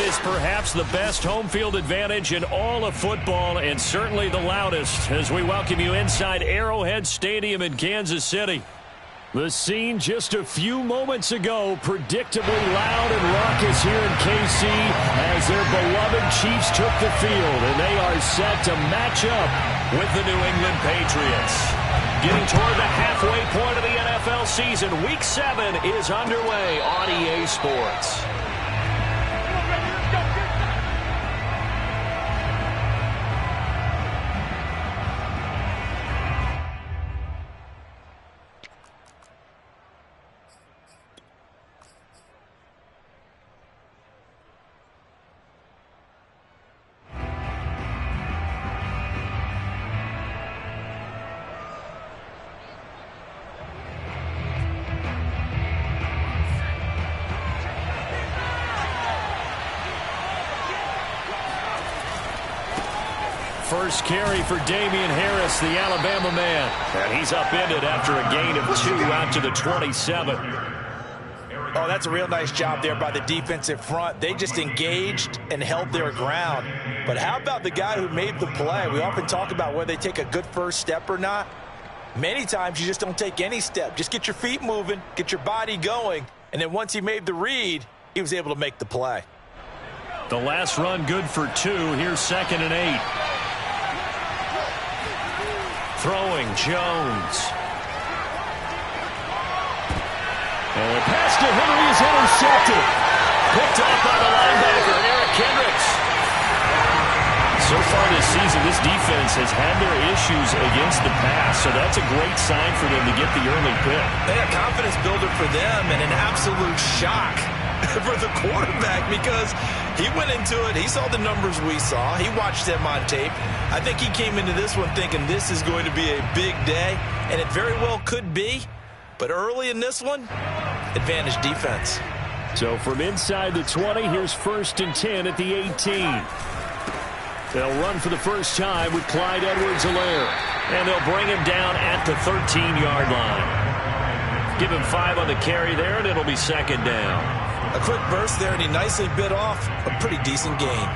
It is perhaps the best home field advantage in all of football and certainly the loudest as we welcome you inside Arrowhead Stadium in Kansas City. The scene just a few moments ago, predictably loud and raucous here in KC as their beloved Chiefs took the field, and they are set to match up with the New England Patriots. Getting toward the halfway point of the NFL season, Week 7 is underway on EA Sports. First carry for Damian Harris, the Alabama man. And he's upended after a gain of 2 out to the 27. Oh, that's a real nice job there by the defensive front. They just engaged and held their ground. But how about the guy who made the play? We often talk about whether they take a good first step or not. Many times you just don't take any step. Just get your feet moving, get your body going, and then once he made the read, he was able to make the play. The last run good for 2. Here's 2nd and 8. Throwing, Jones. And the pass to Henry is intercepted. Picked off by the linebacker, Eric Kendricks. So far this season, this defense has had their issues against the pass, so that's a great sign for them to get the early pick. A confidence builder for them and an absolute shock for the quarterback because he went into it. He saw the numbers we saw. He watched them on tape. I think he came into this one thinking this is going to be a big day, and it very well could be. But early in this one, advantage defense. So from inside the 20, here's 1st and 10 at the 18. They'll run for the first time with Clyde Edwards-Helaire, and they'll bring him down at the 13-yard line. Give him 5 on the carry there, and it'll be 2nd down. A quick burst there, and he nicely bit off a pretty decent gain.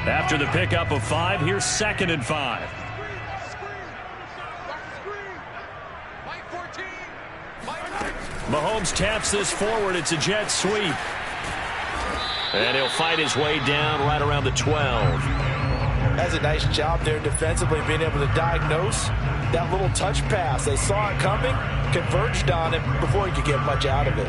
After the pickup of 5, here's 2nd and 5. Mahomes taps this forward. It's a jet sweep. And he'll fight his way down right around the 12. That's a nice job there defensively, being able to diagnose that little touch pass. They saw it coming, converged on it before he could get much out of it.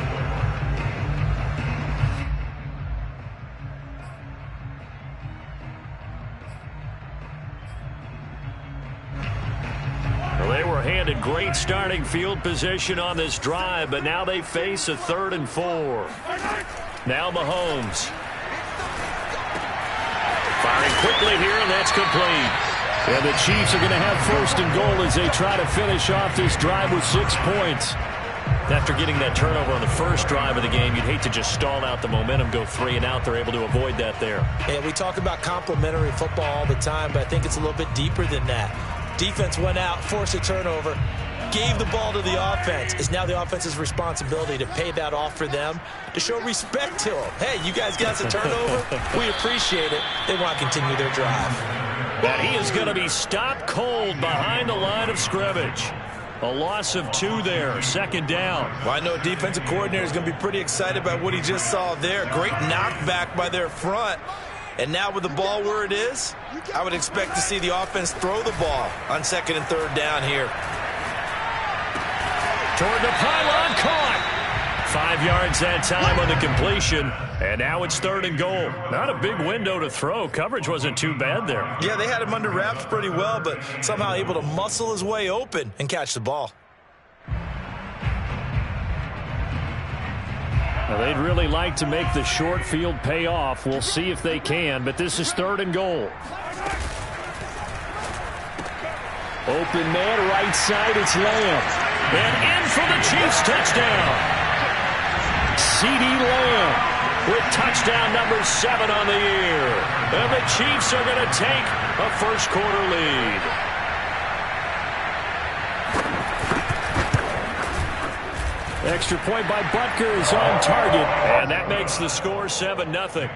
They were handed great starting field position on this drive, but now they face a 3rd and 4. Now Mahomes. Firing quickly here, and that's complete. And the Chiefs are going to have 1st and goal as they try to finish off this drive with 6 points. After getting that turnover on the first drive of the game, you'd hate to just stall out the momentum, go 3 and out. They're able to avoid that there. Yeah, we talk about complementary football all the time, but I think it's a little bit deeper than that. Defense went out, forced a turnover, gave the ball to the offense. It's now the offense's responsibility to pay that off for them, to show respect to them. Hey, you guys got the turnover. We appreciate it. They want to continue their drive. But he is going to be stopped cold behind the line of scrimmage. A loss of 2 there, 2nd down. Well, I know a defensive coordinator is going to be pretty excited about what he just saw there. Great knockback by their front. And now with the ball where it is, I would expect to see the offense throw the ball on 2nd and 3rd down here. Toward the pylon, caught. 5 yards that time on the completion. And now it's 3rd and goal. Not a big window to throw. Coverage wasn't too bad there. Yeah, they had him under wraps pretty well, but somehow able to muscle his way open and catch the ball. Well, they'd really like to make the short field pay off. We'll see if they can, but this is 3rd and goal. Open man, right side, it's Lamb. And in for the Chiefs touchdown. CeeDee Lamb with touchdown number 7 on the year. And the Chiefs are going to take a first quarter lead. Extra point by Butker is on target. And that makes the score 7-0.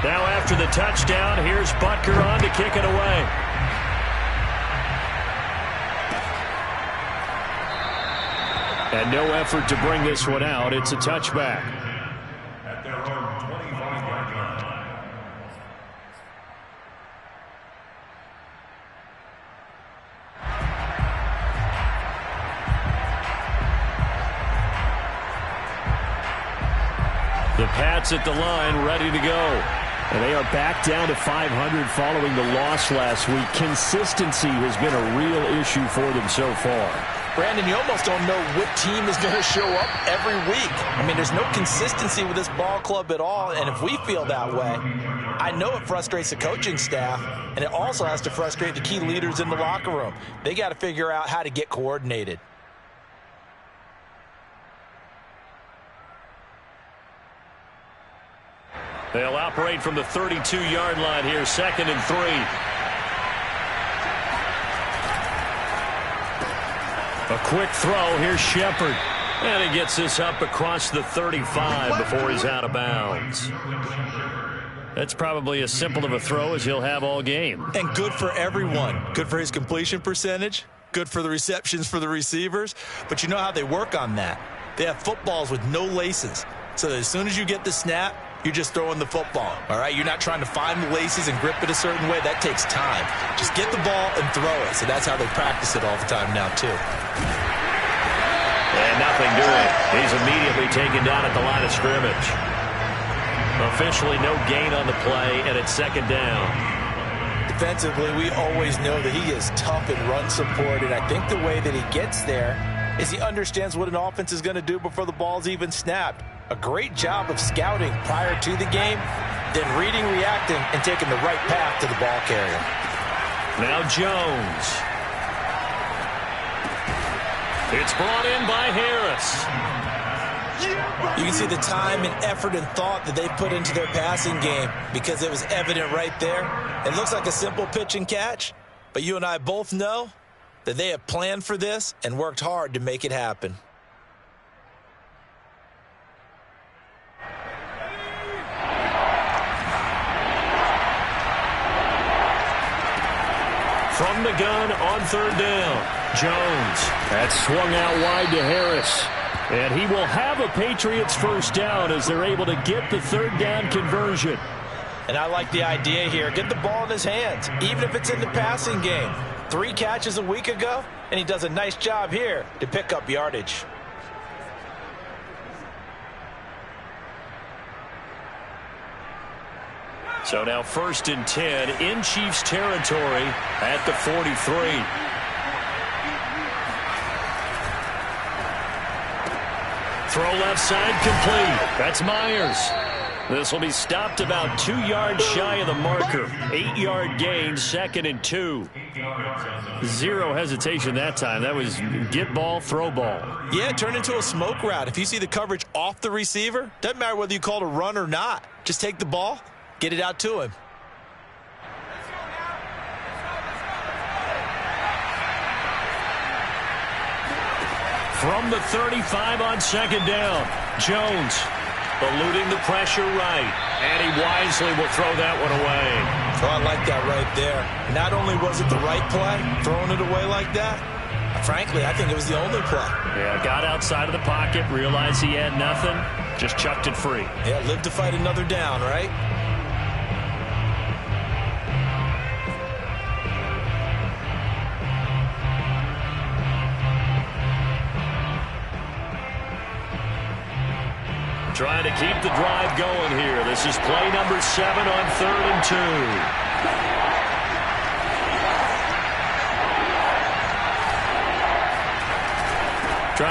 Now after the touchdown, here's Butker on to kick it away. And no effort to bring this one out. It's a touchback. At their own 25-yard line. The Pats at the line, ready to go. And they are back down to 500 following the loss last week. Consistency has been a real issue for them so far. Brandon, you almost don't know what team is going to show up every week. I mean, there's no consistency with this ball club at all, and if we feel that way, I know it frustrates the coaching staff, and it also has to frustrate the key leaders in the locker room. They got to figure out how to get coordinated. They'll operate from the 32-yard line here, 2nd and 3. A quick throw. Here's Shepard. And he gets this up across the 35 before he's out of bounds. That's probably as simple of a throw as he'll have all game. And good for everyone. Good for his completion percentage. Good for the receptions for the receivers. But you know how they work on that. They have footballs with no laces. So that as soon as you get the snap, you're just throwing the football, all right? You're not trying to find the laces and grip it a certain way. That takes time. Just get the ball and throw it. So that's how they practice it all the time now, too. And nothing doing. He's immediately taken down at the line of scrimmage. Officially no gain on the play, and it's 2nd down. Defensively, we always know that he is tough in run support, and I think the way that he gets there is he understands what an offense is going to do before the ball's even snapped. A great job of scouting prior to the game, then reading, reacting, and taking the right path to the ball carrier. Now Jones. It's brought in by Harris. You can see the time and effort and thought that they put into their passing game because it was evident right there. It looks like a simple pitch and catch, but you and I both know that they have planned for this and worked hard to make it happen. From the gun on 3rd down. Jones. That's swung out wide to Harris. And he will have a Patriots first down as they're able to get the 3rd down conversion. And I like the idea here. Get the ball in his hands, even if it's in the passing game. 3 catches a week ago, and he does a nice job here to pick up yardage. So now 1st and 10 in Chiefs territory at the 43. Throw left side complete. That's Myers. This will be stopped about 2 yards shy of the marker. 8-yard gain, 2nd and 2. Zero hesitation that time. That was get ball, throw ball. Yeah, it turned into a smoke route. If you see the coverage off the receiver, doesn't matter whether you call it a run or not. Just take the ball, get it out to him. From the 35 on 2nd down, Jones eluding the pressure right, and he wisely will throw that one away. Oh, I like that right there. Not only was it the right play, throwing it away like that, frankly, I think it was the only play. Yeah, got outside of the pocket, realized he had nothing, just chucked it free. Yeah, live to fight another down, right? Trying to keep the drive going here. This is play number 7 on 3rd and 2.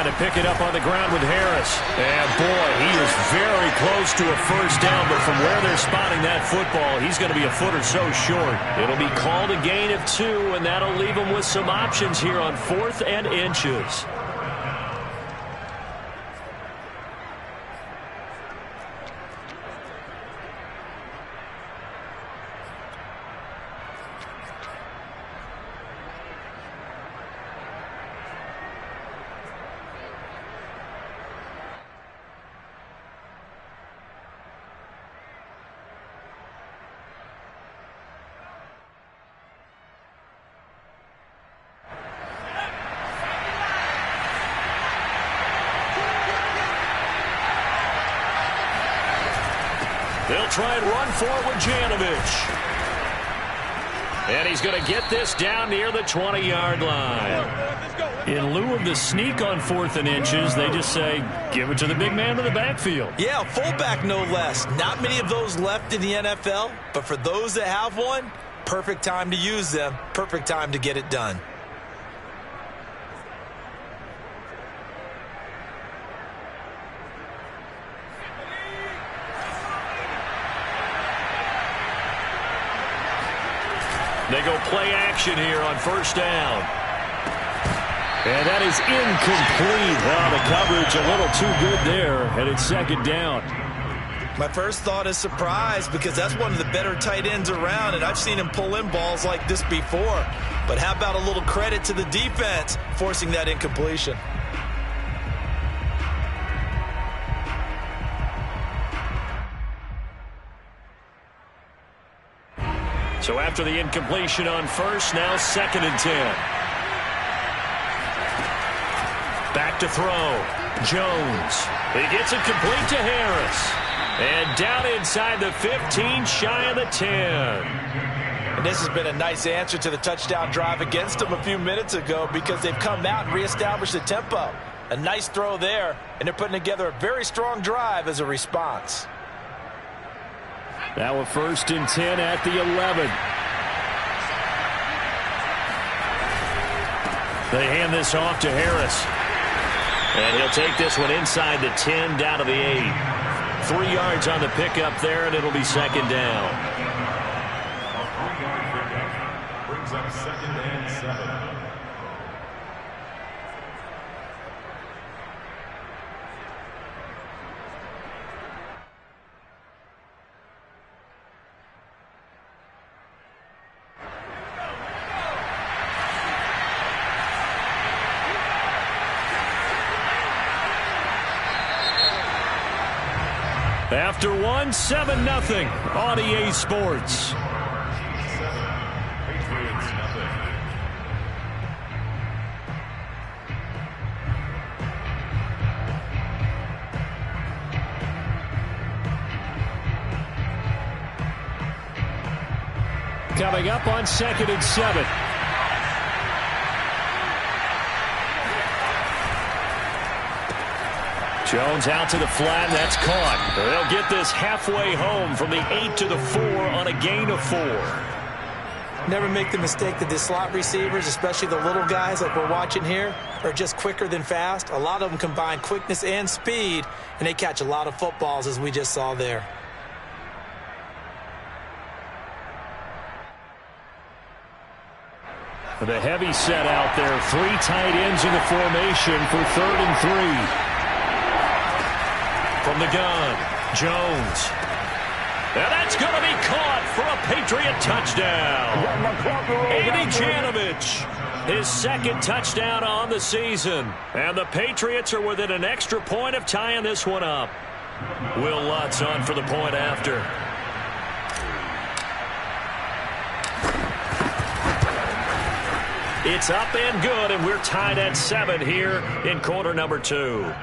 trying to pick it up on the ground with Harris. And, boy, he is very close to a first down, but from where they're spotting that football, he's going to be a foot or so short. It'll be called a gain of 2, and that'll leave him with some options here on 4th and inches. They'll try and run for it with Janovich. And he's going to get this down near the 20-yard line. In lieu of the sneak on 4th and inches, they just say, give it to the big man in the backfield. Yeah, fullback no less. Not many of those left in the NFL, but for those that have one, perfect time to use them, perfect time to get it done. They go play action here on first down. And that is incomplete. Well, the coverage a little too good there, and it's second down. My first thought is surprise, because that's one of the better tight ends around, and I've seen him pull in balls like this before. But how about a little credit to the defense forcing that incompletion? So after the incompletion on first, now 2nd and 10. Back to throw. Jones. He gets it complete to Harris. And down inside the 15, shy of the 10. And this has been a nice answer to the touchdown drive against them a few minutes ago, because they've come out and reestablished the tempo. A nice throw there, and they're putting together a very strong drive as a response. Now a 1st and 10 at the 11. They hand this off to Harris. And he'll take this one inside the 10, down to the 8. 3 yards on the pickup there, and it'll be second down. Brings up 2nd and 7. After 1, 7-0 on EA Sports. Coming up on 2nd and 7. Jones out to the flat, and that's caught. They'll get this halfway home from the 8 to the 4 on a gain of 4. Never make the mistake that the slot receivers, especially the little guys like we're watching here, are just quicker than fast. A lot of them combine quickness and speed, and they catch a lot of footballs, as we just saw there. The heavy set out there. 3 tight ends in the formation for 3rd and 3. From the gun, Jones. And that's going to be caught for a Patriot touchdown. Andy Janovich, his 2nd touchdown on the season. And the Patriots are within an extra point of tying this one up. Will Lutz on for the point after. It's up and good, and we're tied at 7 here in quarter number 2.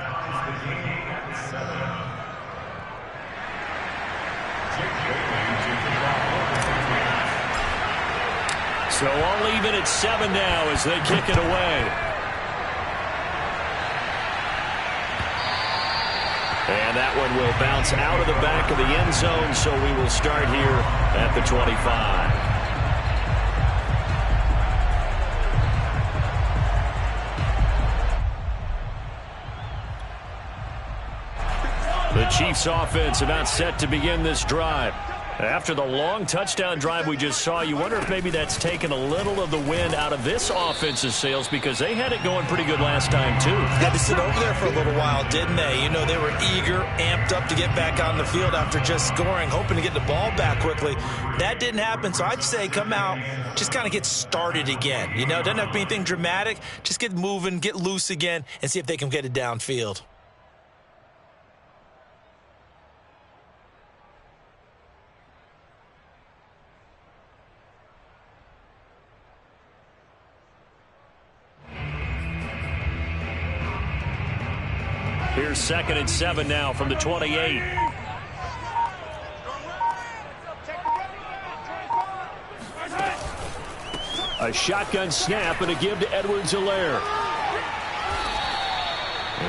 So all even at 7 now as they kick it away. And that one will bounce out of the back of the end zone, so we will start here at the 25. Chiefs offense about set to begin this drive. After the long touchdown drive we just saw, you wonder if maybe that's taken a little of the wind out of this offense's sails because they had it going pretty good last time, too. Had to sit over there for a little while, didn't they? You know, they were eager, amped up to get back on the field after just scoring, hoping to get the ball back quickly. That didn't happen, so I'd say come out, just kind of get started again. You know, doesn't have to be anything dramatic. Just get moving, get loose again, and see if they can get it downfield. Here's 2nd and 7 now from the 28. A shotgun snap and a give to Edwards-Helaire.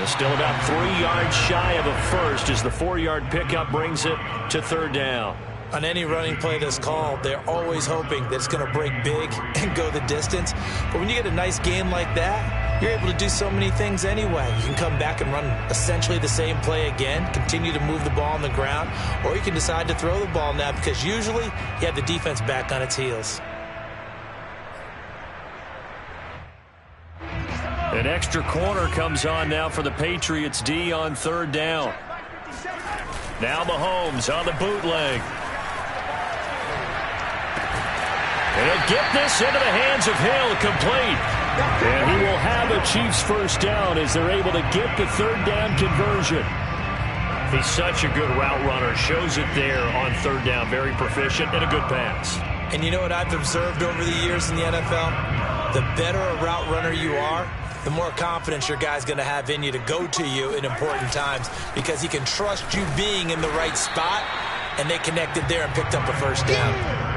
Still about 3 yards shy of a first as the 4-yard pickup brings it to 3rd down. On any running play that's called, they're always hoping that it's going to break big and go the distance. But when you get a nice game like that, you're able to do so many things anyway. You can come back and run essentially the same play again, continue to move the ball on the ground, or you can decide to throw the ball now because usually you have the defense back on its heels. An extra corner comes on now for the Patriots D on 3rd down. Now Mahomes on the bootleg. He'll get this into the hands of Hill, complete. And he will have a Chiefs first down as they're able to get the 3rd down conversion. He's such a good route runner. Shows it there on 3rd down. Very proficient and a good pass. And you know what I've observed over the years in the NFL? The better a route runner you are, the more confidence your guy's going to have in you to go to you in important times because he can trust you being in the right spot, and they connected there and picked up a first down.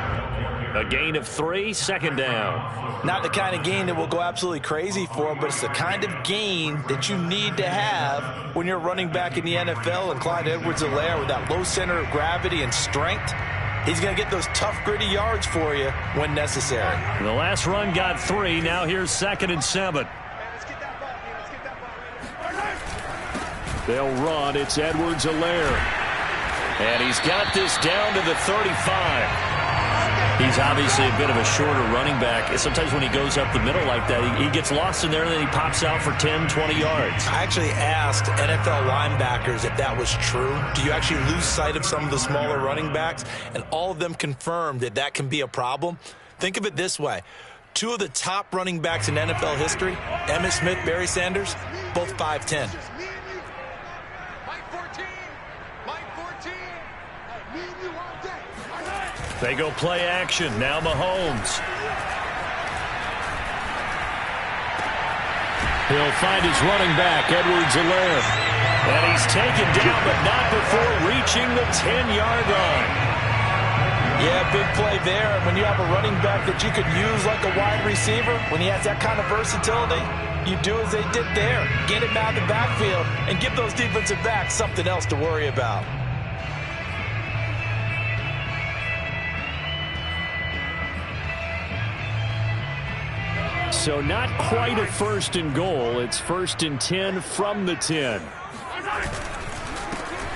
A gain of 3, 2nd down. Not the kind of gain that will go absolutely crazy for, but it's the kind of gain that you need to have when you're running back in the NFL. And Clyde Edwards-Helaire, with that low center of gravity and strength, he's going to get those tough, gritty yards for you when necessary. The last run got 3. Now here's 2nd and 7. They'll run. It's Edwards-Helaire. And he's got this down to the 35. He's obviously a bit of a shorter running back. Sometimes when he goes up the middle like that, he gets lost in there and then he pops out for 10, 20 yards. I actually asked NFL linebackers if that was true. Do you actually lose sight of some of the smaller running backs? And all of them confirmed that that can be a problem. Think of it this way. 2 of the top running backs in NFL history, Emmitt Smith, Barry Sanders, both 5'10". They go play action. Now Mahomes. He'll find his running back, Edwards-Helaire. And he's taken down, but not before reaching the 10-yard line. Yeah, big play there. And when you have a running back that you could use like a wide receiver, when he has that kind of versatility, you do as they did there. Get him out of the backfield and give those defensive backs something else to worry about. So not quite a 1st and goal. It's 1st and 10 from the 10.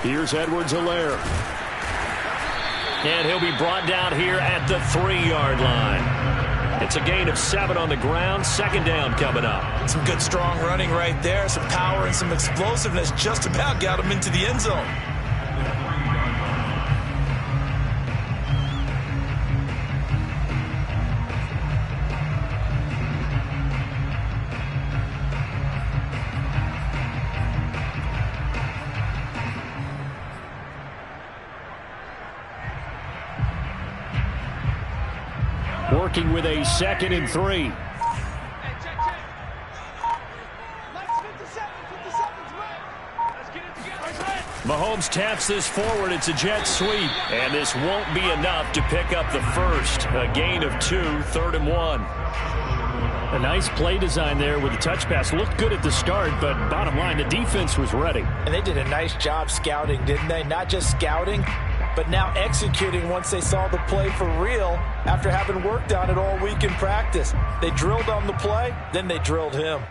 Here's Edwards-Helaire. And he'll be brought down here at the 3-yard line. It's a gain of 7 on the ground. 2nd down coming up. Some good strong running right there. Some power and some explosiveness just about got him into the end zone. Working with a 2nd and 3. Mahomes taps this forward. It's a jet sweep. And this won't be enough to pick up the first. A gain of 2, 3rd and 1. A nice play design there with the touch pass. Looked good at the start, but bottom line, the defense was ready. And they did a nice job scouting, didn't they? Not just scouting, but now executing once they saw the play for real after having worked on it all week in practice. They drilled on the play, then they drilled him.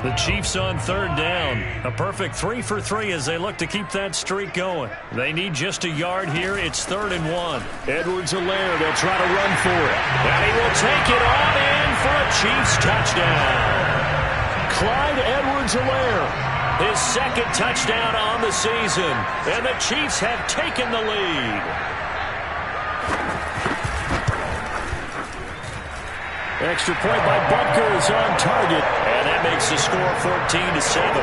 The Chiefs on third down. A perfect 3 for 3 as they look to keep that streak going. They need just a yard here. It's 3rd and 1. Edwards-Helaire, they'll try to run for it. And he will take it on in for a Chiefs touchdown. Clyde Edwards-Helaire, his second touchdown on the season. And the Chiefs have taken the lead. Extra point by Butker is on target. And that makes the score 14-7.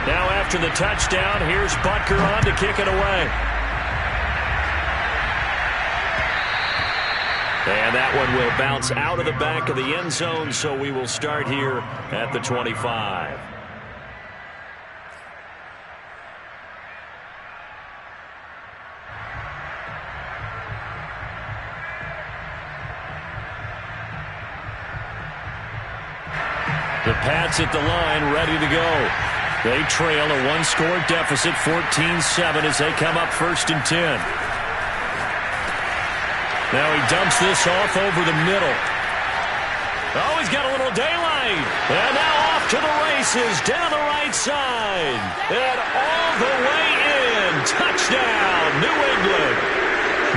Now after the touchdown, here's Butker on to kick it away. And that one will bounce out of the back of the end zone, so we will start here at the 25. The Pats at the line, ready to go. They trail a one-score deficit, 14-7, as they come up 1st and 10. Now he dumps this off over the middle. Oh, he's got a little daylight. And now off to the races, down the right side. And all the way in. Touchdown, New England.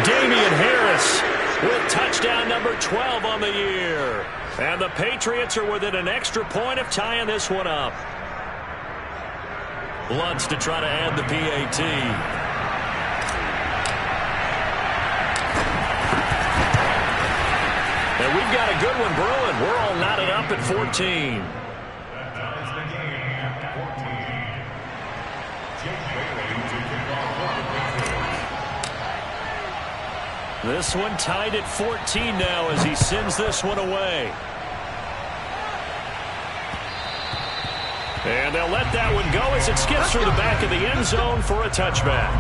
Damian Harris with touchdown number 12 on the year. And the Patriots are within an extra point of tying this one up. Lutz to try to add the PAT. And we've got a good one brewing. We're all knotted up at 14. This one tied at 14 now as he sends this one away. And they'll let that one go as it skips through the back of the end zone for a touchback.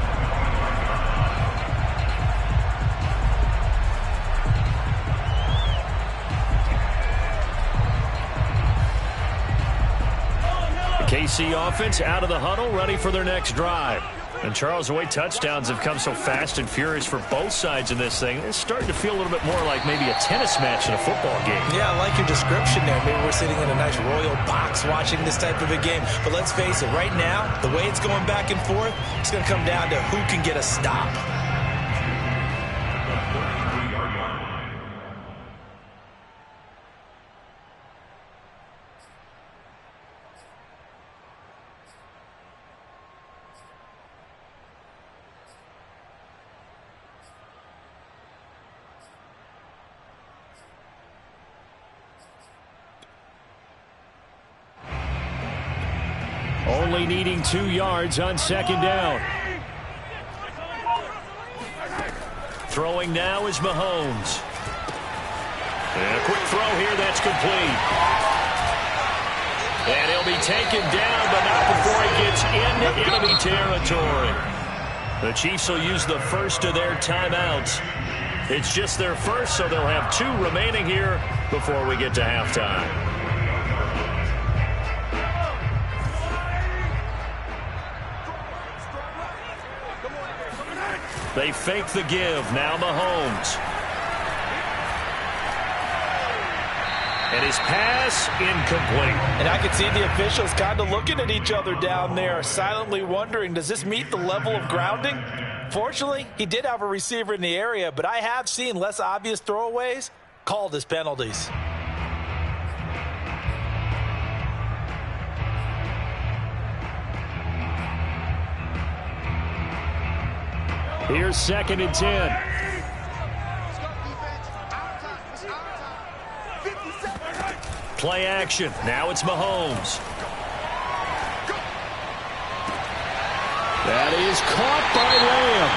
The KC offense out of the huddle, ready for their next drive. And Charles, the way touchdowns have come so fast and furious for both sides in this thing, it's starting to feel a little bit more like maybe a tennis match in a football game. Yeah, I like your description there. Maybe we're sitting in a nice royal box watching this type of a game. But let's face it, right now, the way it's going back and forth, it's going to come down to who can get a stop. Only needing 2 yards on 2nd down. Throwing now is Mahomes. And a quick throw here, that's complete. And he'll be taken down, but not before he gets into enemy territory. The Chiefs will use the first of their timeouts. It's just their first, so they'll have 2 remaining here before we get to halftime. They fake the give. Now Mahomes. And his pass incomplete. And I can see the officials kind of looking at each other down there, silently wondering, does this meet the level of grounding? Fortunately, he did have a receiver in the area, but I have seen less obvious throwaways called as penalties. Here's 2nd and 10. Play action. Now it's Mahomes. That is caught by Lamb.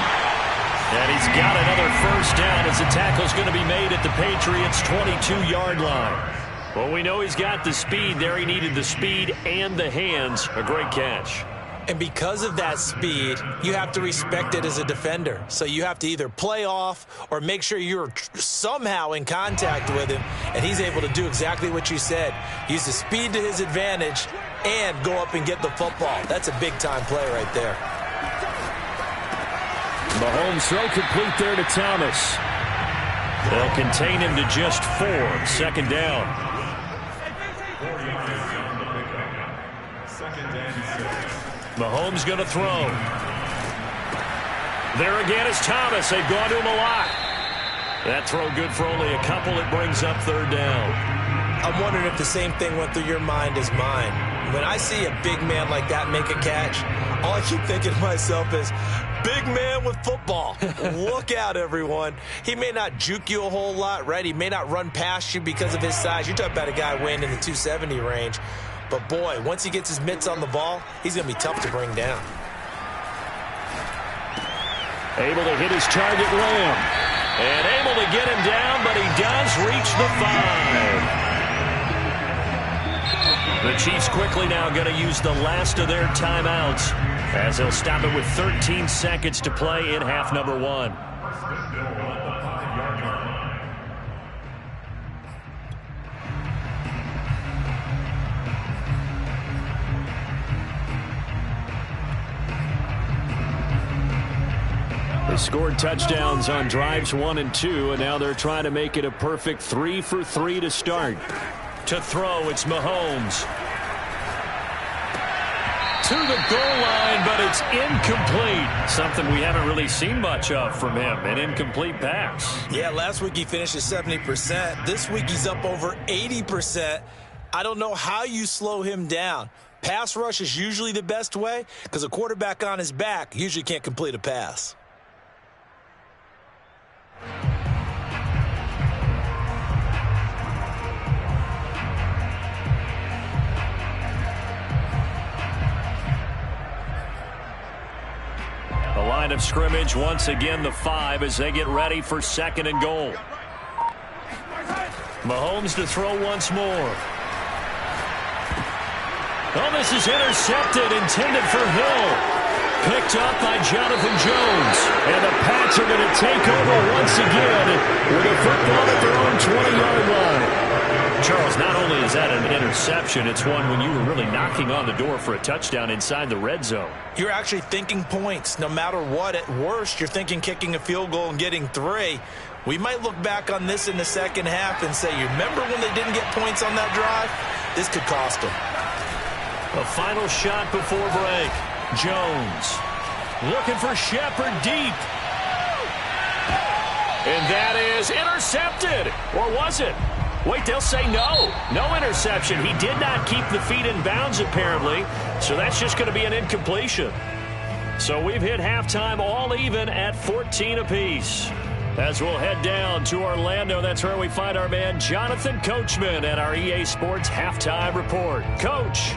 And he's got another first down as the tackle's going to be made at the Patriots' 22-yard line. Well, we know he's got the speed there. He needed the speed and the hands. A great catch. And because of that speed, you have to respect it as a defender. So you have to either play off or make sure you're somehow in contact with him. And he's able to do exactly what you said. Use the speed to his advantage and go up and get the football. That's a big-time play right there. Mahomes throw complete there to Thomas. They'll contain him to just 4. 2nd down. 2nd and 6. Mahomes going to throw. There again is Thomas. They've gone to him a lot. That throw good for only a couple. It brings up 3rd down. I'm wondering if the same thing went through your mind as mine. When I see a big man like that make a catch, all I keep thinking to myself is, big man with football. Look out, everyone. He may not juke you a whole lot, right? He may not run past you because of his size. You're talking about a guy weighing in the 270 range. But, boy, once he gets his mitts on the ball, he's going to be tough to bring down. Able to hit his target, Lamb. And able to get him down, but he does reach the 5. The Chiefs quickly now going to use the last of their timeouts as they'll stop it with 13 seconds to play in half number 1. They scored touchdowns on drives 1 and 2, and now they're trying to make it a perfect 3 for 3 to start. To throw, it's Mahomes. To the goal line, but it's incomplete. Something we haven't really seen much of from him, an incomplete pass. Yeah, last week he finished at 70%. This week he's up over 80%. I don't know how you slow him down. Pass rush is usually the best way because a quarterback on his back usually can't complete a pass. The line of scrimmage, once again the 5 as they get ready for 2nd and goal. Mahomes to throw once more. Oh, this is intercepted, intended for Hill. Picked up by Jonathan Jones. And the Pats are going to take over once again with a football at their own 20-yard line. Charles, not only is that an interception, it's one when you were really knocking on the door for a touchdown inside the red zone. You're actually thinking points. No matter what, at worst, you're thinking kicking a field goal and getting 3. We might look back on this in the second half and say, you remember when they didn't get points on that drive? This could cost them. A final shot before break. Jones looking for Shepard deep. And that is intercepted. Or was it? Wait, they'll say no. No interception. He did not keep the feet in bounds, apparently. So that's just going to be an incompletion. So we've hit halftime all even at 14 apiece. As we'll head down to Orlando, that's where we find our man Jonathan Coachman at our EA Sports Halftime Report. Coach.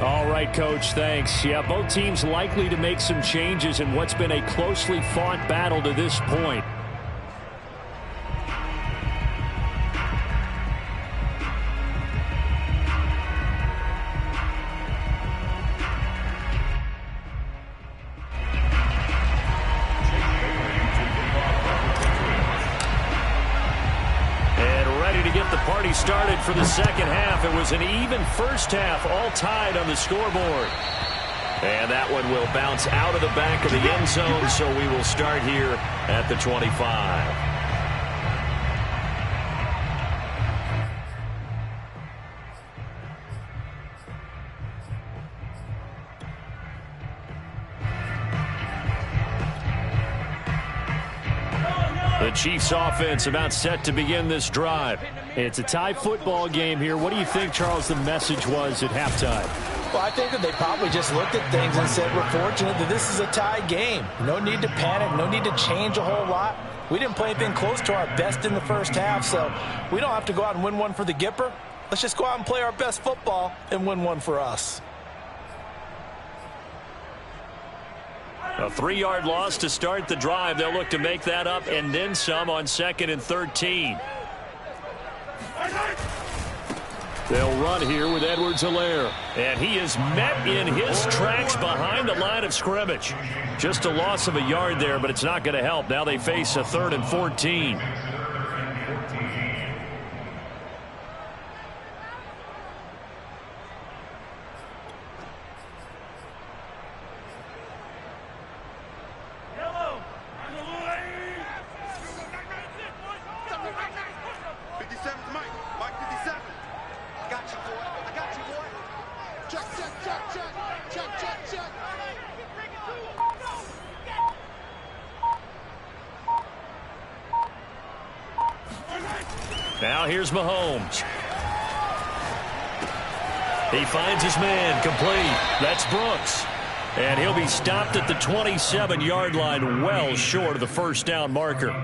All right, Coach, thanks. Yeah, both teams likely to make some changes in what's been a closely fought battle to this point. Started for the second half. It was an even first half, all tied on the scoreboard. And that one will bounce out of the back of the end zone, so we will start here at the 25. The Chiefs offense about set to begin this drive. It's a tie football game here. What do you think, Charles, the message was at halftime? Well, I think that they probably just looked at things and said, we're fortunate that this is a tie game. No need to panic. No need to change a whole lot. We didn't play anything close to our best in the first half, so we don't have to go out and win one for the Gipper. Let's just go out and play our best football and win one for us. A 3-yard loss to start the drive. They'll look to make that up and then some on 2nd and 13. They'll run here with Edwards-Helaire. And he is met in his tracks behind the line of scrimmage. Just a loss of a yard there, but it's not going to help. Now they face a 3rd and 14. Now here's Mahomes. He finds his man, complete. That's Brooks. And he'll be stopped at the 27-yard line, well short of the first down marker.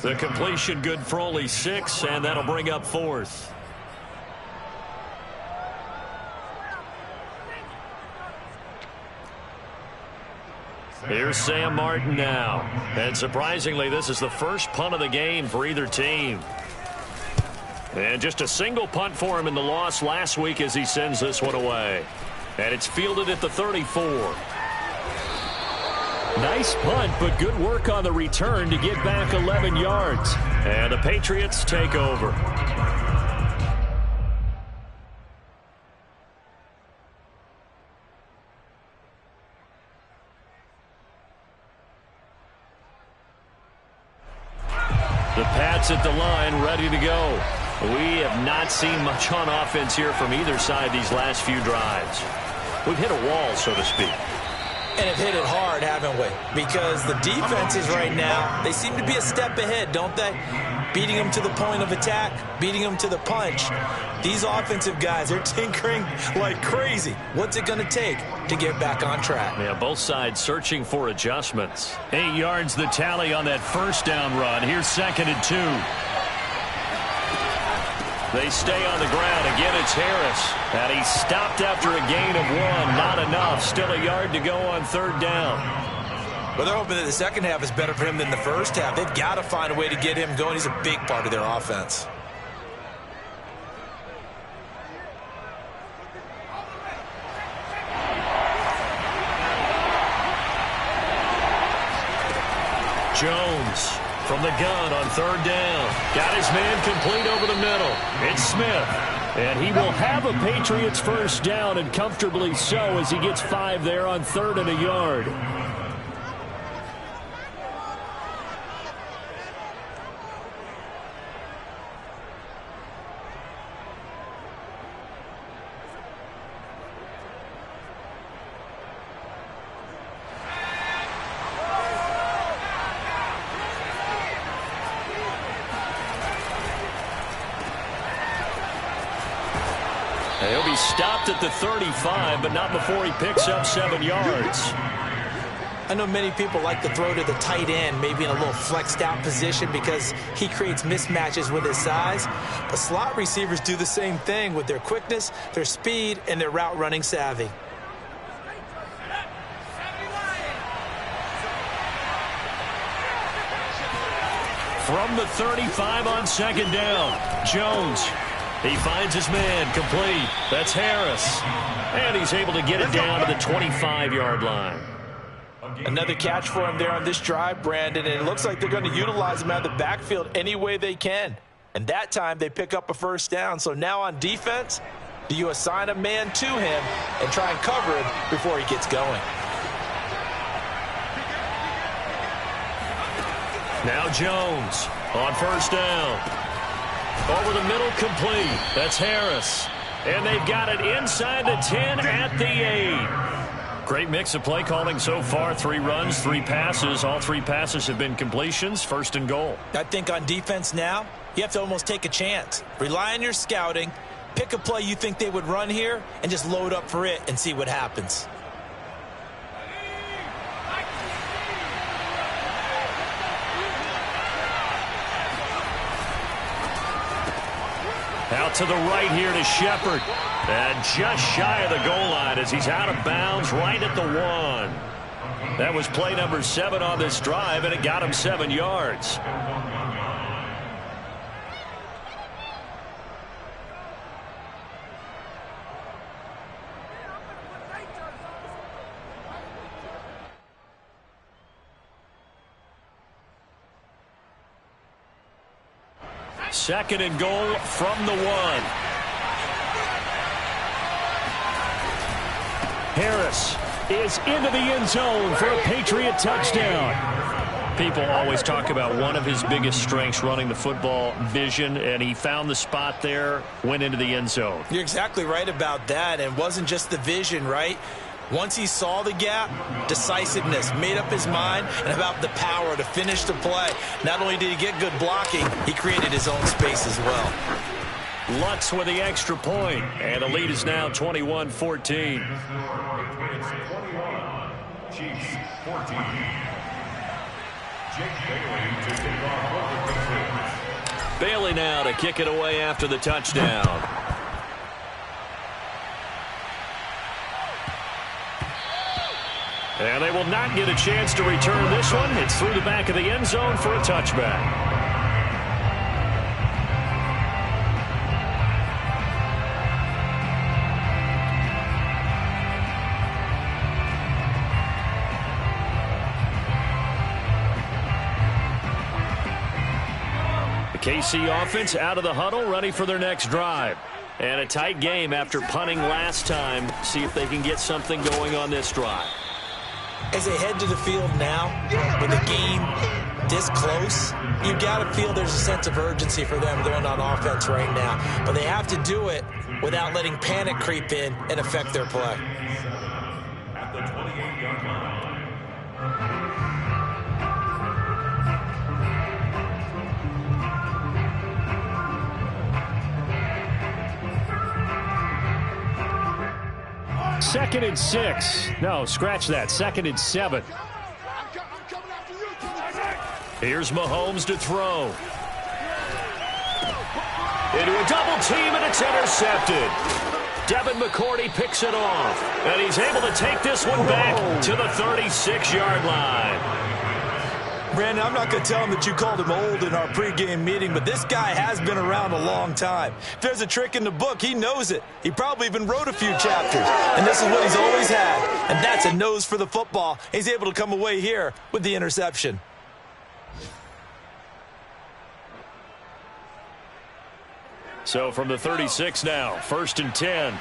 The completion good for only 6, and that'll bring up 4th. Here's Sam Martin now. And surprisingly, this is the first punt of the game for either team. And just a single punt for him in the loss last week as he sends this one away. And it's fielded at the 34. Nice punt, but good work on the return to get back 11 yards. And the Patriots take over. The Pats at the line, ready to go. We have not seen much on offense here from either side these last few drives. We've hit a wall, so to speak. And have hit it hard, haven't we? Because the defenses right now, they seem to be a step ahead, don't they? Beating them to the point of attack, beating them to the punch. These offensive guys, they're tinkering like crazy. What's it going to take to get back on track? Yeah, both sides searching for adjustments. 8 yards the tally on that first down run. Here's 2nd and 2. They stay on the ground. Again, it's Harris. And he's stopped after a gain of 1. Not enough. Still a yard to go on 3rd down. Well, they're hoping that the second half is better for him than the first half. They've got to find a way to get him going. He's a big part of their offense. Jones from the gun on 3rd down. Got his man complete over the middle. It's Smith. And he will have a Patriots first down, and comfortably so, as he gets 5 there on 3rd and a yard. He'll be stopped at the 35, but not before he picks up 7 yards. I know many people like to throw to the tight end, maybe in a little flexed out position because he creates mismatches with his size. But slot receivers do the same thing with their quickness, their speed, and their route running savvy. From the 35 on 2nd down, Jones. He finds his man, complete. That's Harris. And he's able to get it down to the 25-yard line. Another catch for him there on this drive, Brandon, and it looks like they're going to utilize him out of the backfield any way they can. And that time they pick up a first down. So now on defense, do you assign a man to him and try and cover him before he gets going? Now Jones on 1st down. Over the middle, complete. That's Harris. And they've got it inside the 10 at the 8. Great mix of play calling so far. 3 runs, 3 passes. All 3 passes have been completions. 1st and goal. I think on defense now, you have to almost take a chance. Rely on your scouting. Pick a play you think they would run here and just load up for it and see what happens. Out to the right here to Shepard. And just shy of the goal line as he's out of bounds right at the 1. That was play number 7 on this drive, and it got him 7 yards. Second and goal from the 1. Harris is into the end zone for a Patriot touchdown. People always talk about one of his biggest strengths running the football, vision, and he found the spot there, went into the end zone. You're exactly right about that, and it wasn't just the vision, right? Once he saw the gap, decisiveness, made up his mind, and about the power to finish the play. Not only did he get good blocking, he created his own space as well. Lutz with the extra point, and the lead is now 21-14. Chiefs 14. Bailey now to kick it away after the touchdown. And they will not get a chance to return this one. It's through the back of the end zone for a touchback. KC offense out of the huddle, ready for their next drive. And a tight game after punting last time. See if they can get something going on this drive. As they head to the field now, with the game this close, you got to feel there's a sense of urgency for them going on offense right now. But they have to do it without letting panic creep in and affect their play. At the 28-yard line. Second and 6. No, scratch that. Second and 7. Here's Mahomes to throw. Into a double team, and it's intercepted. Devin McCourty picks it off. And he's able to take this one back to the 36-yard line. Brandon, I'm not going to tell him that you called him old in our pregame meeting, but this guy has been around a long time. If there's a trick in the book, he knows it. He probably even wrote a few chapters, and this is what he's always had, and that's a nose for the football. He's able to come away here with the interception. So from the 36 now, 1st and 10.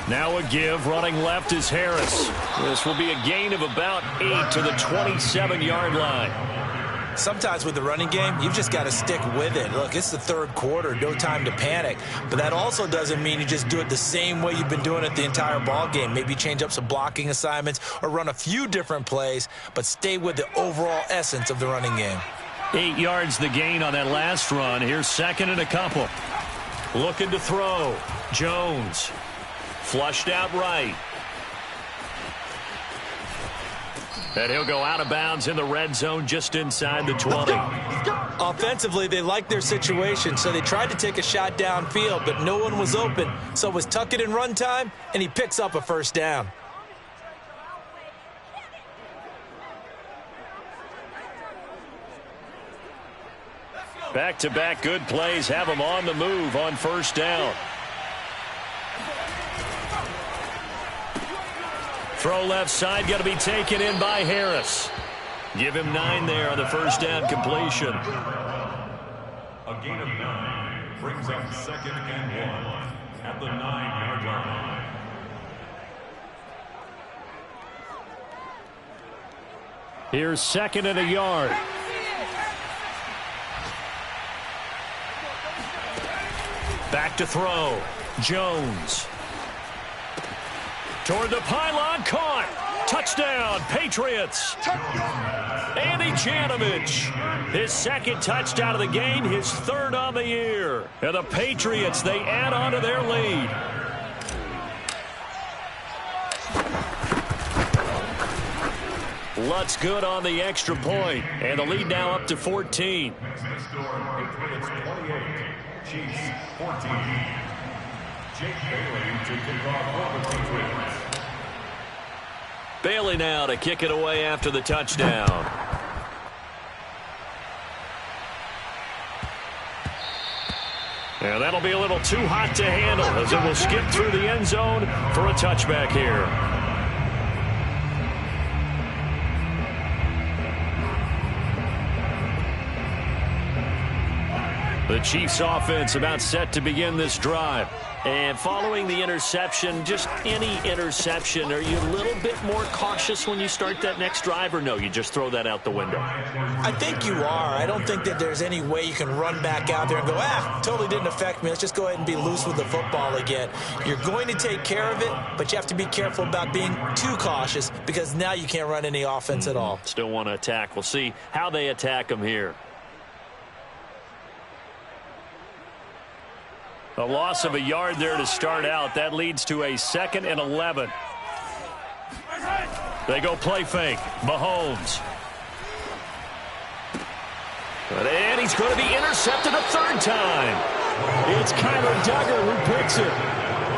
Now a give, running left is Harris. This will be a gain of about 8 to the 27-yard line. Sometimes with the running game, you've just got to stick with it. Look, it's the third quarter, no time to panic. But that also doesn't mean you just do it the same way you've been doing it the entire ball game. Maybe change up some blocking assignments or run a few different plays, but stay with the overall essence of the running game. 8 yards the gain on that last run. Here's second and a couple. Looking to throw. Jones. Flushed out right. And he'll go out of bounds in the red zone just inside the 20. Offensively, they liked their situation, so they tried to take a shot downfield, but no one was open. So it was tuck it in run time, and he picks up a first down. Back-to-back good plays have him on the move on first down. Throw left side, got to be taken in by Harris. Give him 9 there on the first down completion. A gain of 9 brings up 2nd and 1 at the 9-yard line. Here's second and a yard. Back to throw. Jones. Toward the pylon, caught. Touchdown, Patriots. Andy Janovich, his second touchdown of the game, his third on the year. And the Patriots, they add on to their lead. Lutz good on the extra point, and the lead now up to 14. The score, Patriots 28, Chiefs 14. Jake Bailey to kick off for the Patriots. Bailey now to kick it away after the touchdown. And that'll be a little too hot to handle as it will skip through the end zone for a touchback here. The Chiefs offense about set to begin this drive. And following the interception, just any interception, are you a little bit more cautious when you start that next drive, or no, you just throw that out the window? I think you are. I don't think that there's any way you can run back out there and go, totally didn't affect me. Let's just go ahead and be loose with the football again. You're going to take care of it, but you have to be careful about being too cautious because now you can't run any offense at all. Still want to attack. We'll see how they attack them here. A loss of a yard there to start out. That leads to a 2nd and 11. They go play fake. Mahomes. And he's going to be intercepted a 3rd time. It's Kyler Duggar who picks it.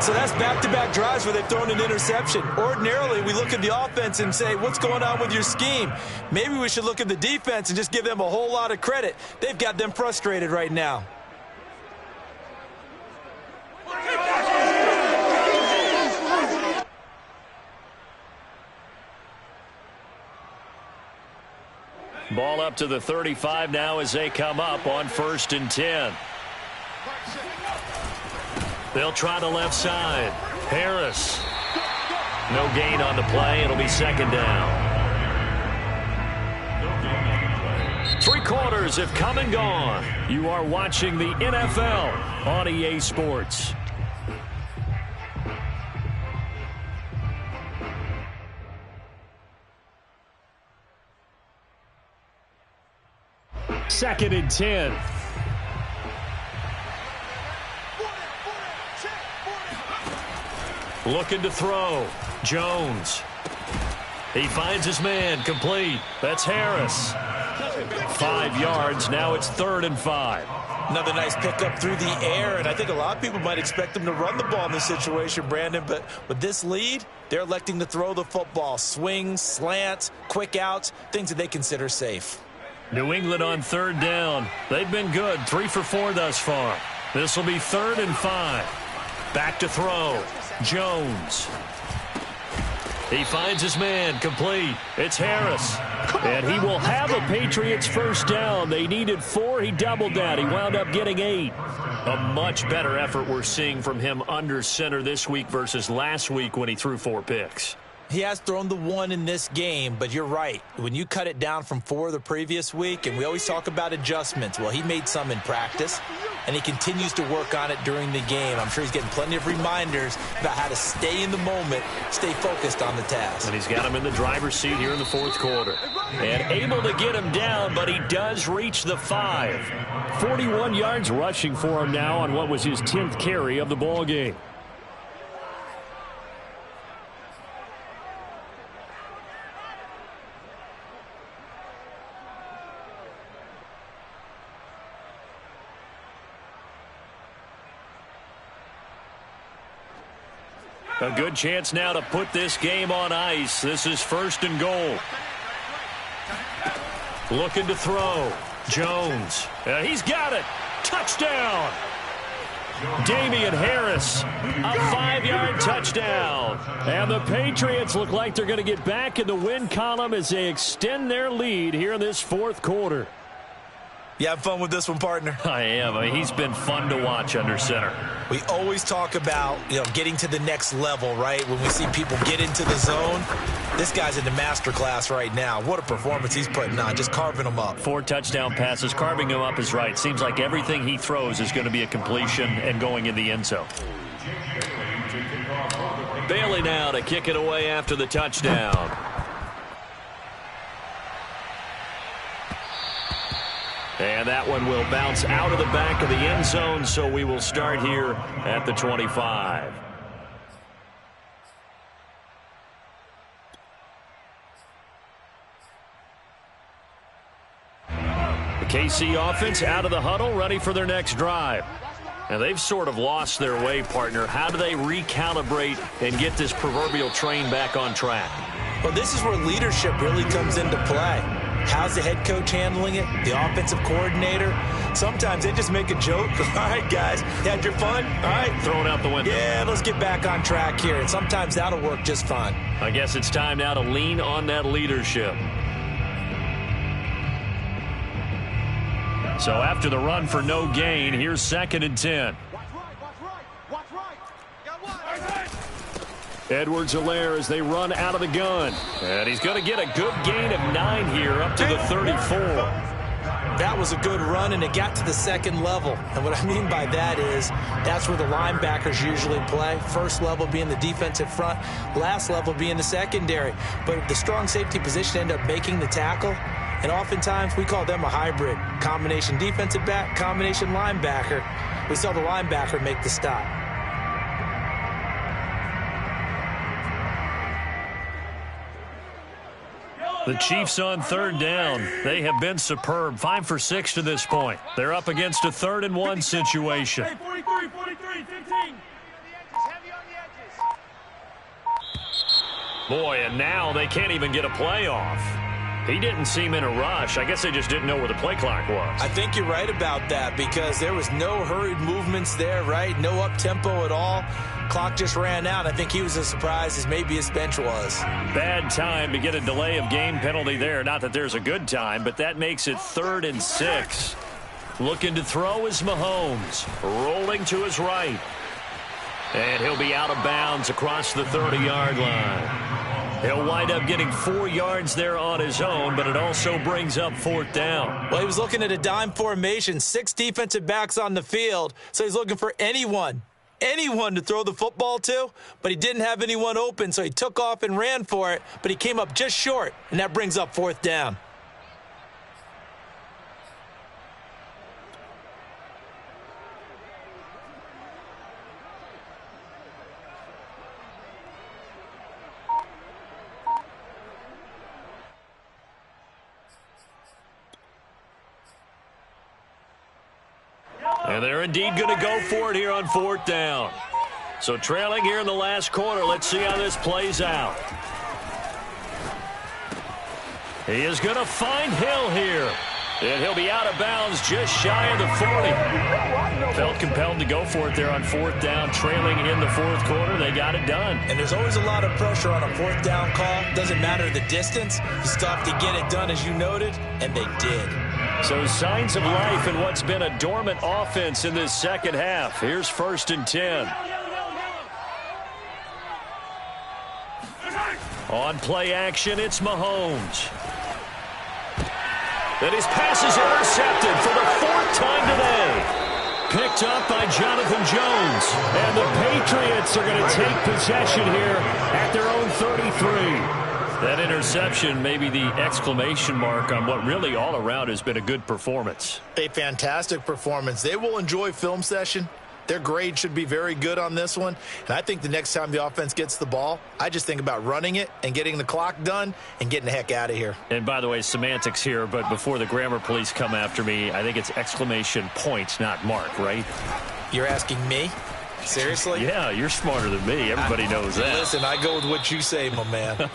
So that's back-to-back drives where they've thrown an interception. Ordinarily, we look at the offense and say, what's going on with your scheme? Maybe we should look at the defense and just give them a whole lot of credit. They've got them frustrated right now. Ball up to the 35 now as they come up on 1st and 10. They'll try the left side. Harris. No gain on the play. It'll be 2nd down. 3 quarters have come and gone. You are watching the NFL on EA Sports. Second and 10. Looking to throw. Jones. He finds his man. Complete. That's Harris. 5 yards. Now it's 3rd and 5. Another nice pickup through the air, and I think a lot of people might expect them to run the ball in this situation, Brandon, but with this lead, they're electing to throw the football. Swings, slants, quick outs, things that they consider safe. New England on 3rd down. They've been good. 3 for 4 thus far. This will be 3rd and 5. Back to throw. Jones. He finds his man. Complete. It's Harris. And he will have a Patriots 1st down. They needed 4. He doubled that. He wound up getting 8. A much better effort we're seeing from him under center this week versus last week when he threw 4 picks. He has thrown the 1 in this game, but you're right. When you cut it down from 4 the previous week, and we always talk about adjustments, well, he made some in practice, and he continues to work on it during the game. I'm sure he's getting plenty of reminders about how to stay in the moment, stay focused on the task. And he's got him in the driver's seat here in the 4th quarter. And able to get him down, but he does reach the 5. 41 yards rushing for him now on what was his 10th carry of the ball game. A good chance now to put this game on ice. This is 1st and goal. Looking to throw. Jones. He's got it. Touchdown. Damian Harris. A 5-yard touchdown. And the Patriots look like they're going to get back in the win column as they extend their lead here in this 4th quarter. You have fun with this one, partner? I am. He's been fun to watch under center. We always talk about, getting to the next level, right? When we see people get into the zone, this guy's in the master class right now. What a performance he's putting on, just carving them up. 4 touchdown passes. Carving him up is right. Seems like everything he throws is going to be a completion and going in the end zone. Bailey now to kick it away after the touchdown. And that one will bounce out of the back of the end zone, so we will start here at the 25. The KC offense out of the huddle, ready for their next drive. Now, they've sort of lost their way, partner. How do they recalibrate and get this proverbial train back on track? Well, this is where leadership really comes into play. How's the head coach handling it? The offensive coordinator? Sometimes they just make a joke. All right, guys, you had your fun? All right. Throw it out the window. Yeah, let's get back on track here. And sometimes that'll work just fine. I guess it's time now to lean on that leadership. So after the run for no gain, here's 2nd and 10. Edwards-Helaire as they run out of the gun. And he's going to get a good gain of 9 here up to the 34. That was a good run, and it got to the second level. And what I mean by that is that's where the linebackers usually play. First level being the defensive front, last level being the secondary. But the strong safety position ended up making the tackle. And oftentimes we call them a hybrid. Combination defensive back, combination linebacker. We saw the linebacker make the stop. The Chiefs on third down. They have been superb. 5 for 6 to this point. They're up against a 3rd and 1 situation. Hey, 43, 15. Boy, and now they can't even get a play off. He didn't seem in a rush. I guess they just didn't know where the play clock was. I think you're right about that because there was no hurried movements there, right? No up-tempo at all. Clock just ran out. I think he was as surprised as maybe his bench was. Bad time to get a delay of game penalty there. Not that there's a good time, but that makes it 3rd and 6. Looking to throw is Mahomes. Rolling to his right. And he'll be out of bounds across the 30-yard line. He'll wind up getting 4 yards there on his own, but it also brings up 4th down. Well, he was looking at a dime formation, 6 defensive backs on the field, so he's looking for anyone to throw the football to, but he didn't have anyone open, so he took off and ran for it, but he came up just short, and that brings up 4th down. And they're indeed going to go for it here on 4th down. So trailing here in the last quarter. Let's see how this plays out. He is going to find Hill here. And he'll be out of bounds just shy of the 40. Felt compelled to go for it there on 4th down. Trailing in the 4th quarter. They got it done. And there's always a lot of pressure on a 4th down call. Doesn't matter the distance. You still have to get it done, as you noted, and they did. So signs of life in what's been a dormant offense in this second half. Here's 1st and 10. On play action, it's Mahomes. And his pass is intercepted for the 4th time today. Picked up by Jonathan Jones. And the Patriots are going to take possession here at their own 33. That interception may be the exclamation mark on what really all around has been a good performance. A fantastic performance. They will enjoy film session. Their grade should be very good on this one. And I think the next time the offense gets the ball, I just think about running it and getting the clock done and getting the heck out of here. And by the way, semantics here, but before the grammar police come after me, I think it's exclamation point, not mark, right? You're asking me? Seriously? Yeah, you're smarter than me. Everybody knows that. Listen, I go with what you say, my man.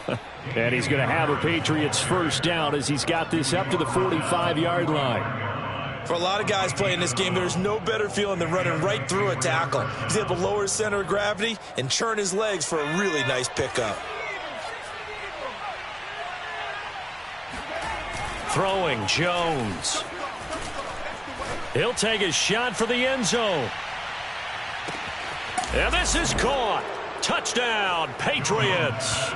And he's going to have a Patriots 1st down as he's got this up to the 45-yard line. For a lot of guys playing this game, there's no better feeling than running right through a tackle. He's able to lower his center of gravity and churn his legs for a really nice pickup. Throwing, Jones. He'll take a shot for the end zone. And this is caught. Touchdown, Patriots.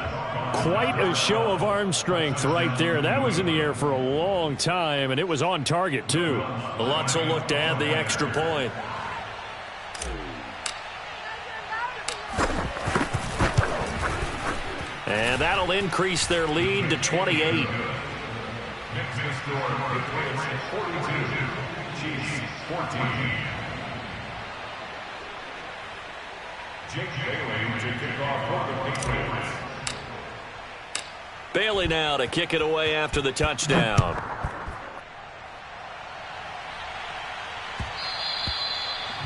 Quite a show of arm strength right there. That was in the air for a long time, and it was on target, too. Lutz will look to add the extra point. And that'll increase their lead to 28. Next to score, Patriots 42, Chiefs 14. Jake Bailey to kick off for the Patriots. Bailey now to kick it away after the touchdown.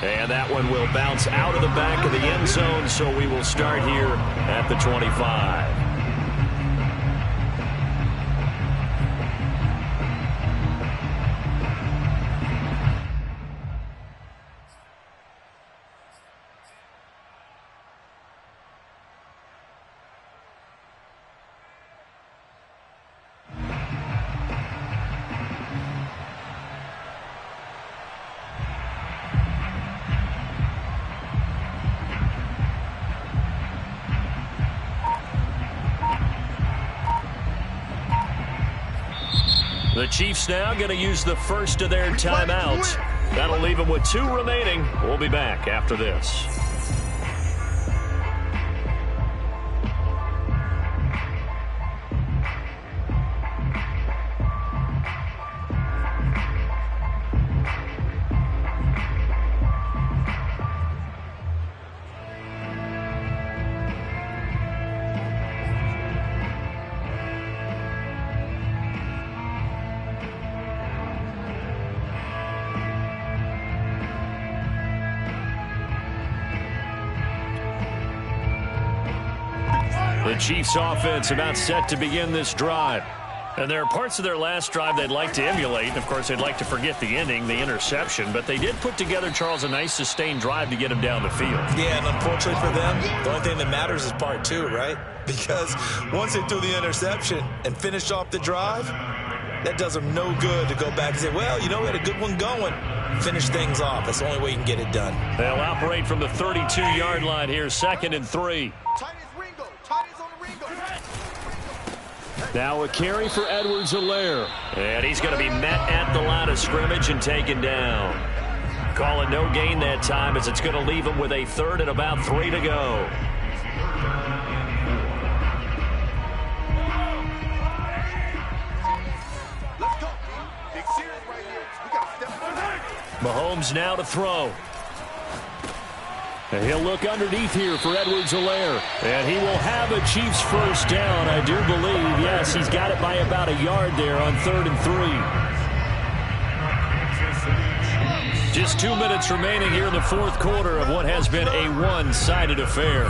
And that one will bounce out of the back of the end zone, so we will start here at the 25. Chiefs now going to use the first of their timeouts. That'll leave them with 2 remaining. We'll be back after this. The Chiefs offense about set to begin this drive. And there are parts of their last drive they'd like to emulate. Of course, they'd like to forget the ending, the interception. But they did put together, Charles, a nice sustained drive to get him down the field. Yeah, and unfortunately for them, the only thing that matters is part 2, right? Because once they threw the interception and finished off the drive, that does them no good to go back and say, well, you know, we had a good one going. Finish things off. That's the only way you can get it done. They'll operate from the 32-yard line here, 2nd and 3. Now a carry for Edwards-Helaire. And he's going to be met at the line of scrimmage and taken down. Call it no gain that time as it's going to leave him with a 3rd and about 3 to go. Mahomes now to throw. And he'll look underneath here for Edwards-Helaire. And he will have a Chiefs first down, I do believe. Yes, he's got it by about a yard there on 3rd and 3. Just 2 minutes remaining here in the 4th quarter of what has been a one-sided affair.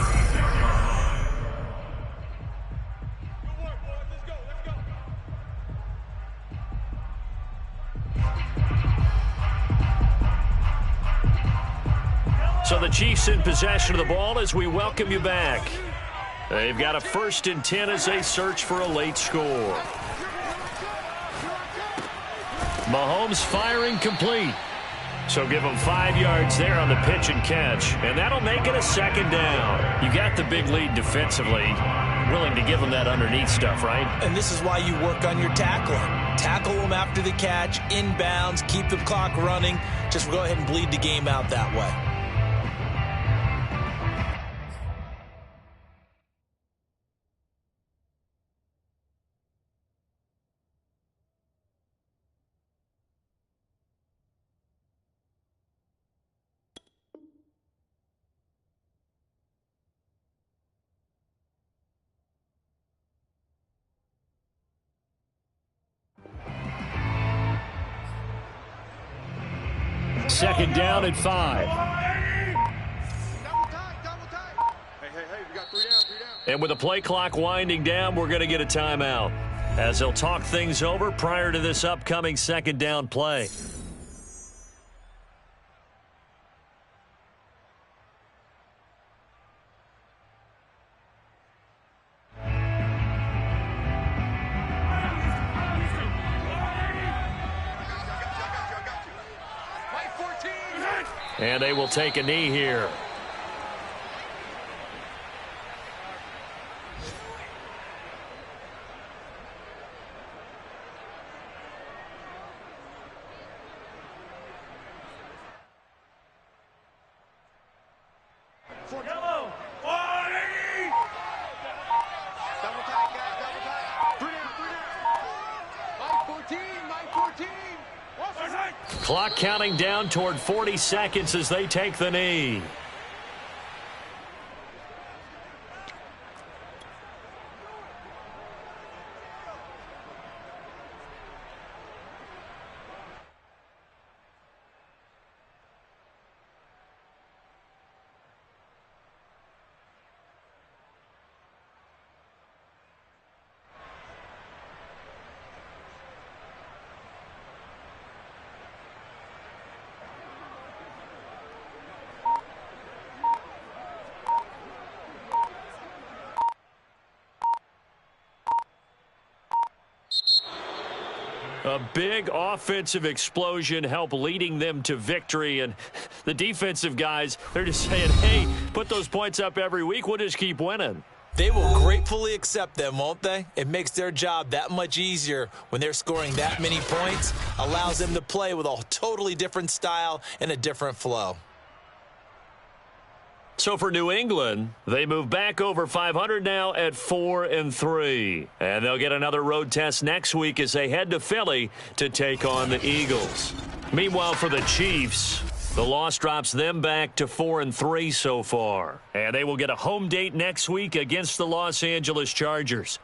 So the Chiefs in possession of the ball as we welcome you back. They've got a 1st and 10 as they search for a late score. Mahomes firing complete. So give them 5 yards there on the pitch and catch. And that'll make it a 2nd down. You got the big lead defensively. Willing to give them that underneath stuff, right? And this is why you work on your tackling. Tackle them after the catch, inbounds, keep the clock running. Just go ahead and bleed the game out that way. Second down at 5. And with the play clock winding down, we're going to get a timeout as they'll talk things over prior to this upcoming 2nd down play. And they will take a knee here. Yellow, 180. Double tight, guys, double tight. 3 down. Mike 14, Mike 14. Clock counting down toward 40 seconds as they take the knee. A big offensive explosion helped leading them to victory. And the defensive guys, they're just saying, hey, put those points up every week. We'll just keep winning. They will gratefully accept them, won't they? It makes their job that much easier when they're scoring that many points, allows them to play with a totally different style and a different flow. So for New England, they move back over 500 now at 4-3. And they'll get another road test next week as they head to Philly to take on the Eagles. Meanwhile, for the Chiefs, the loss drops them back to 4-3 so far. And they will get a home date next week against the Los Angeles Chargers.